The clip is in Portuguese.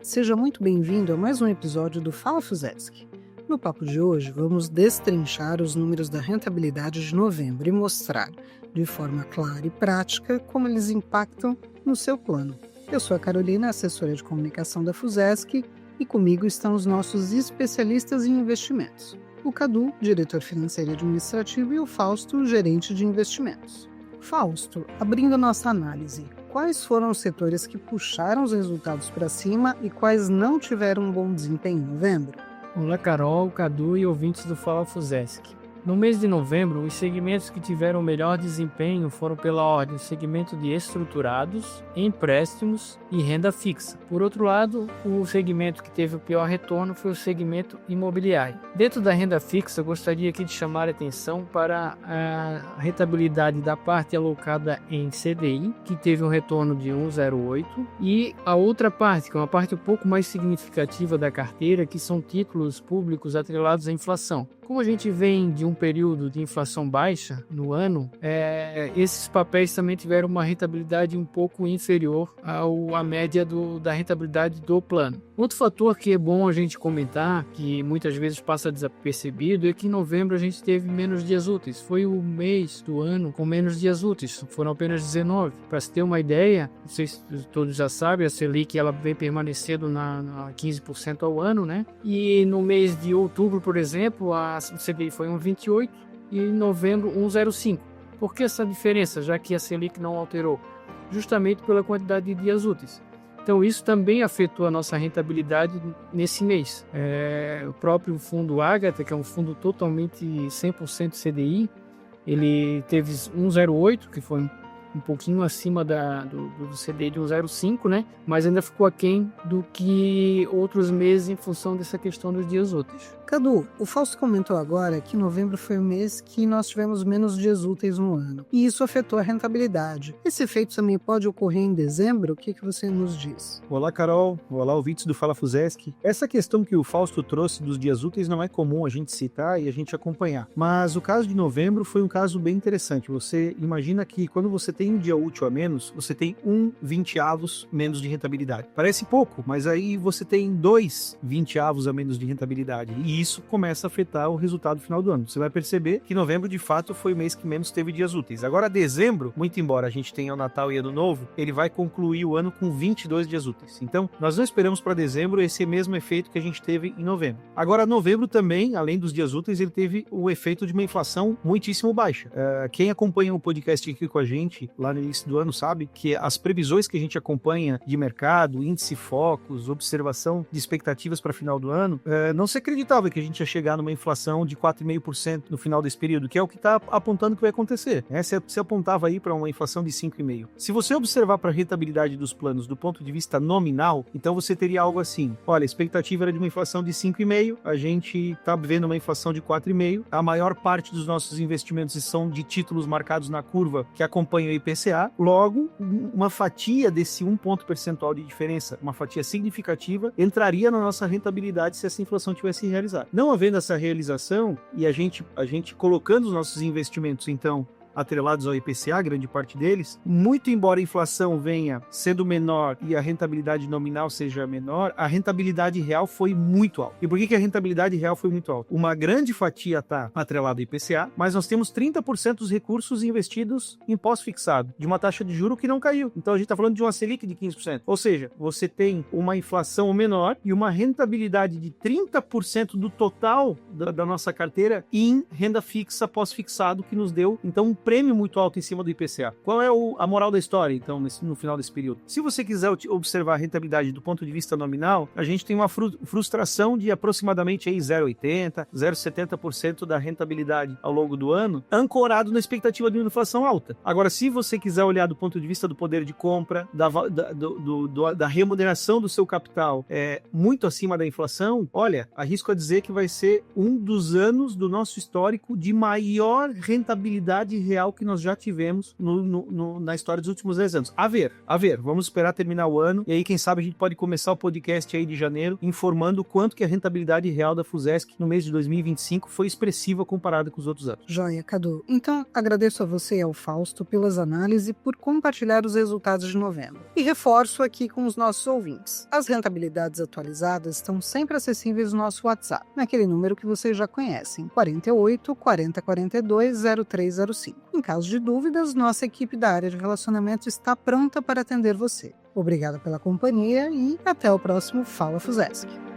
Seja muito bem-vindo a mais um episódio do Fala Fuzesc. No papo de hoje, vamos destrinchar os números da rentabilidade de novembro e mostrar, de forma clara e prática, como eles impactam no seu plano. Eu sou a Carolina, assessora de comunicação da Fuzesc, e comigo estão os nossos especialistas em investimentos. O Cadu, diretor financeiro e administrativo, e o Fausto, gerente de investimentos. Fausto, abrindo a nossa análise, quais foram os setores que puxaram os resultados para cima e quais não tiveram um bom desempenho em novembro? Olá, Carol, Cadu e ouvintes do Fala Fuzesc. No mês de novembro, os segmentos que tiveram o melhor desempenho foram pela ordem o segmento de estruturados, empréstimos e renda fixa. Por outro lado, o segmento que teve o pior retorno foi o segmento imobiliário. Dentro da renda fixa, eu gostaria aqui de chamar a atenção para a rentabilidade da parte alocada em CDI, que teve um retorno de 1,08, e a outra parte, que é uma parte um pouco mais significativa da carteira, que são títulos públicos atrelados à inflação. Como a gente vem de um período de inflação baixa no ano, esses papéis também tiveram uma rentabilidade um pouco inferior à média da rentabilidade do plano. Outro fator que é bom a gente comentar, que muitas vezes passa desapercebido, é que em novembro a gente teve menos dias úteis. Foi o mês do ano com menos dias úteis, foram apenas 19. Para se ter uma ideia, não sei se todos já sabem, a Selic ela vem permanecendo na 15% ao ano, né? E no mês de outubro, por exemplo, a CDI foi 1,28 e em novembro 1,05. Por que essa diferença, já que a Selic não alterou? Justamente pela quantidade de dias úteis. Então isso também afetou a nossa rentabilidade nesse mês. O próprio fundo Ágata, que é um fundo totalmente 100% CDI, ele teve 1,08, que foi um pouquinho acima do CDI de 1,05, né? Mas ainda ficou aquém do que outros meses em função dessa questão dos dias úteis. Cadu, o Fausto comentou agora que novembro foi o mês que nós tivemos menos dias úteis no ano, e isso afetou a rentabilidade. Esse efeito também pode ocorrer em dezembro? O que você nos diz? Olá, Carol. Olá, ouvintes do Fala Fuzesc. Essa questão que o Fausto trouxe dos dias úteis não é comum a gente citar e a gente acompanhar, mas o caso de novembro foi um caso bem interessante. Você imagina que quando você tem um dia útil a menos, você tem 1/20 menos de rentabilidade. Parece pouco, mas aí você tem 2/20 a menos de rentabilidade, e isso começa a afetar o resultado final do ano. Você vai perceber que novembro, de fato, foi o mês que menos teve dias úteis. Agora, dezembro, muito embora a gente tenha o Natal e Ano Novo, ele vai concluir o ano com 22 dias úteis. Então, nós não esperamos para dezembro esse mesmo efeito que a gente teve em novembro. Agora, novembro também, além dos dias úteis, ele teve o efeito de uma inflação muitíssimo baixa. Quem acompanha o podcast aqui com a gente, lá no início do ano, sabe que as previsões que a gente acompanha de mercado, índice Focus, observação de expectativas para final do ano, não se acreditava que a gente ia chegar numa inflação de 4,5% no final desse período, que é o que está apontando que vai acontecer. Se apontava aí para uma inflação de 5,5%. Se você observar para a rentabilidade dos planos do ponto de vista nominal, então você teria algo assim: olha, a expectativa era de uma inflação de 5,5%, a gente está vendo uma inflação de 4,5%, a maior parte dos nossos investimentos são de títulos marcados na curva que acompanham o IPCA, logo, uma fatia desse 1 ponto percentual de diferença, uma fatia significativa, entraria na nossa rentabilidade se essa inflação tivesse realizado. Não havendo essa realização e a gente colocando os nossos investimentos, então, atrelados ao IPCA, grande parte deles, muito embora a inflação venha sendo menor e a rentabilidade nominal seja menor, a rentabilidade real foi muito alta. E por que a rentabilidade real foi muito alta? Uma grande fatia está atrelada ao IPCA, mas nós temos 30% dos recursos investidos em pós-fixado, de uma taxa de juro que não caiu. Então a gente está falando de uma Selic de 15%. Ou seja, você tem uma inflação menor e uma rentabilidade de 30% do total da nossa carteira em renda fixa pós-fixado, que nos deu, então, prêmio muito alto em cima do IPCA. Qual é a moral da história, então, no final desse período? Se você quiser observar a rentabilidade do ponto de vista nominal, a gente tem uma frustração de aproximadamente 0,80%, 0,70% da rentabilidade ao longo do ano, ancorado na expectativa de uma inflação alta. Agora, se você quiser olhar do ponto de vista do poder de compra, da remuneração do seu capital muito acima da inflação, olha, arrisco a dizer que vai ser um dos anos do nosso histórico de maior rentabilidade real real que nós já tivemos na história dos últimos 10 anos. A ver, vamos esperar terminar o ano, e aí quem sabe a gente pode começar o podcast aí de janeiro, informando o quanto que a rentabilidade real da Fusesc no mês de 2025 foi expressiva comparada com os outros anos. Joia, Cadu. Então, agradeço a você e ao Fausto pelas análises e por compartilhar os resultados de novembro. E reforço aqui com os nossos ouvintes. As rentabilidades atualizadas estão sempre acessíveis no nosso WhatsApp, naquele número que vocês já conhecem, 48 40 42 0305. Em caso de dúvidas, nossa equipe da área de relacionamento está pronta para atender você. Obrigada pela companhia e até o próximo Fala Fusesc.